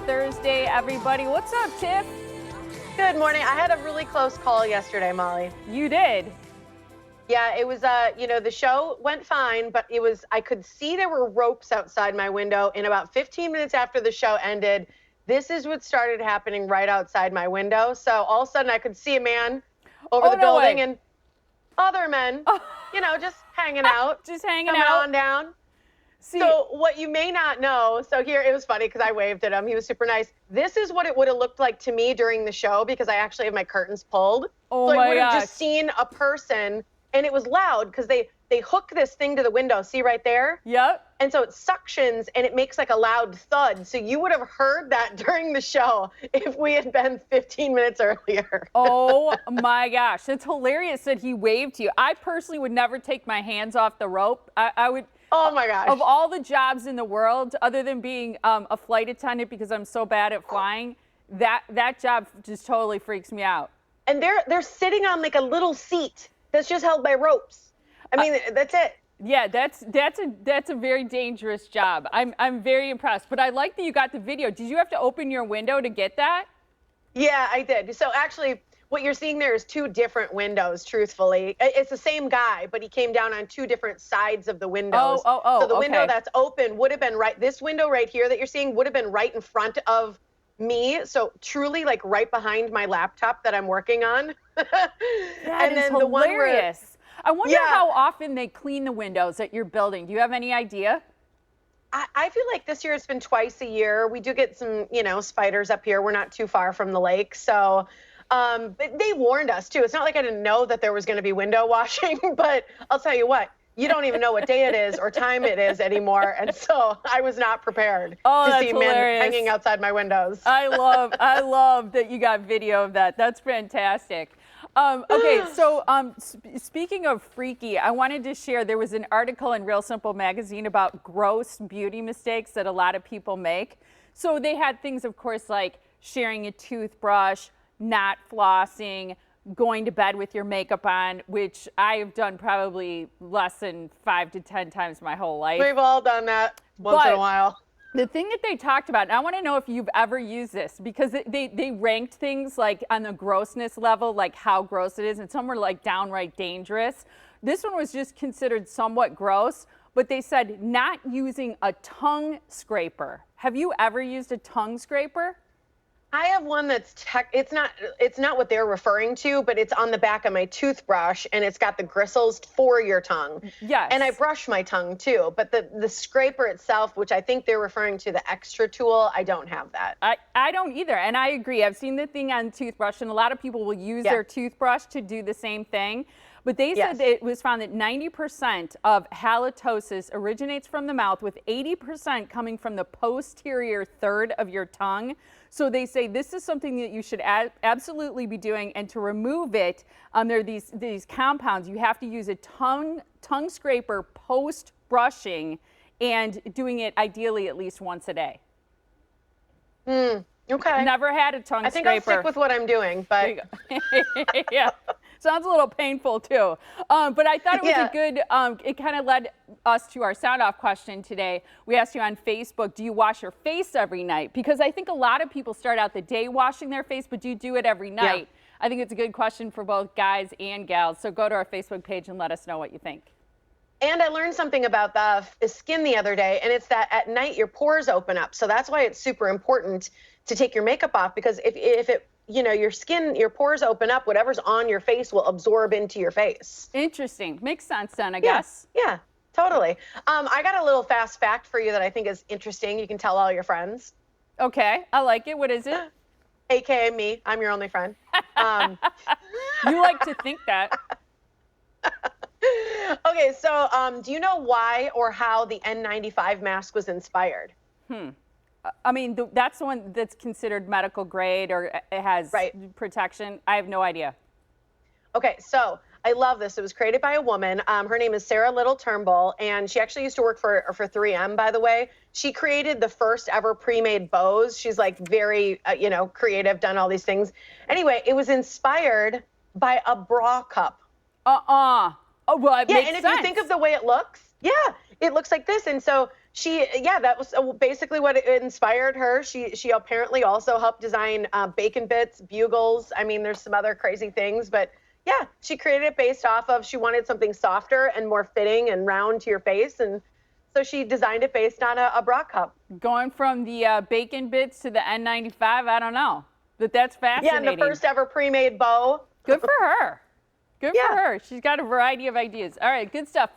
Thursday, everybody. What's up, Tiff? Good morning. I had a really close call yesterday, Molly. You did? Yeah, it was, the show went fine, but I could see there were ropes outside my window. And about 15 minutes after the show ended, this is what started happening right outside my window. So all of a sudden I could see a man over the building and other men, just hanging out. Just hanging coming out. on down. See, So what you may not know, so here, it was funny because I waved at him. He was super nice. This is what it would have looked like to me during the show because I actually have my curtains pulled. Oh so my I would have gosh. just seen a person, and it was loud because they hook this thing to the window. See right there? Yep. And so it suctions and it makes like a loud thud. So you would have heard that during the show if we had been 15 minutes earlier. Oh my gosh. It's hilarious that he waved to you. I personally would never take my hands off the rope. I would. Oh my gosh. Of all the jobs in the world, other than being a flight attendant because I'm so bad at flying, that job just totally freaks me out. And they're sitting on like a little seat that's just held by ropes. I mean, that's it. Yeah, that's a very dangerous job. I'm very impressed. But I like that you got the video. Did you have to open your window to get that? Yeah, I did. So actually, what you're seeing there is two different windows, truthfully. It's the same guy, but he came down on two different sides of the windows. Oh, so the window okay. that's open would have been this window right here that you're seeing would have been right in front of me. So truly like right behind my laptop that I'm working on. That is hilarious. I wonder how often they clean the windows at your building. Do you have any idea? I feel like this year it's been twice a year. We do get some, spiders up here. We're not too far from the lake. So but they warned us too. It's not like I didn't know that there was going to be window washing, but I'll tell you what, you don't even know what day it is or time it is anymore. And so I was not prepared to see men hanging outside my windows. I love that you got video of that. That's fantastic. Okay, so speaking of freaky, I wanted to share, there was an article in Real Simple magazine about gross beauty mistakes that a lot of people make. So they had things, of course, like sharing a toothbrush, not flossing, going to bed with your makeup on, which I have done probably less than 5 to 10 times my whole life. We've all done that once in a while. The thing that they talked about, and I want to know if you've ever used this, because they ranked things like on the grossness level, like how gross it is, and some were like downright dangerous. This one was just considered somewhat gross, but they said not using a tongue scraper. Have you ever used a tongue scraper? I have one that's it's not what they're referring to, but it's on the back of my toothbrush and it's got the gristles for your tongue. Yes. And I brush my tongue too, but the scraper itself, which I think they're referring to the extra tool, I don't have that. I don't either, and I agree. I've seen the thing on toothbrush, and a lot of people will use their toothbrush to do the same thing. But they said that it was found that 90% of halitosis originates from the mouth, with 80% coming from the posterior third of your tongue. So they say this is something that you should absolutely be doing. And to remove it, there are these compounds. You have to use a tongue scraper post brushing, and doing it ideally at least once a day. Okay. Never had a tongue scraper. I think I'll stick with what I'm doing, but yeah. Sounds a little painful too. But I thought it was a good, it kind of led us to our sound off question today. We asked you on Facebook, do you wash your face every night? Because I think a lot of people start out the day washing their face, but do you do it every night? I think it's a good question for both guys and gals. So go to our Facebook page and let us know what you think. And I learned something about the skin the other day, and it's that at night your pores open up. So that's why it's super important to take your makeup off, because if it, your skin, your pores open up, whatever's on your face will absorb into your face. Interesting. Makes sense then, I guess. Yeah, totally. I got a little fast fact for you that I think is interesting. You can tell all your friends. Okay, I like it. What is it? AKA me. I'm your only friend. You like to think that. Okay, so do you know why or how the N95 mask was inspired? I mean, that's the one that's considered medical grade, or it has protection. I have no idea. Okay, so I love this. It was created by a woman. Her name is Sarah Little Turnbull, and she actually used to work for 3M, by the way. She created the first ever pre-made bows. She's like very, creative, done all these things. Anyway, it was inspired by a bra cup. Oh, well, it makes and if sense. you think of the way it looks, it looks like this. And so that was basically what inspired her. She apparently also helped design bacon bits, bugles. I mean, there's some other crazy things, but yeah, she created it based off of, she wanted something softer and more fitting and round to your face. And so she designed it based on a bra cup. Going from the bacon bits to the N95, I don't know, but that's fascinating. Yeah, and the first ever pre-made bow. Good for her. Good for her. She's got a variety of ideas. All right, good stuff.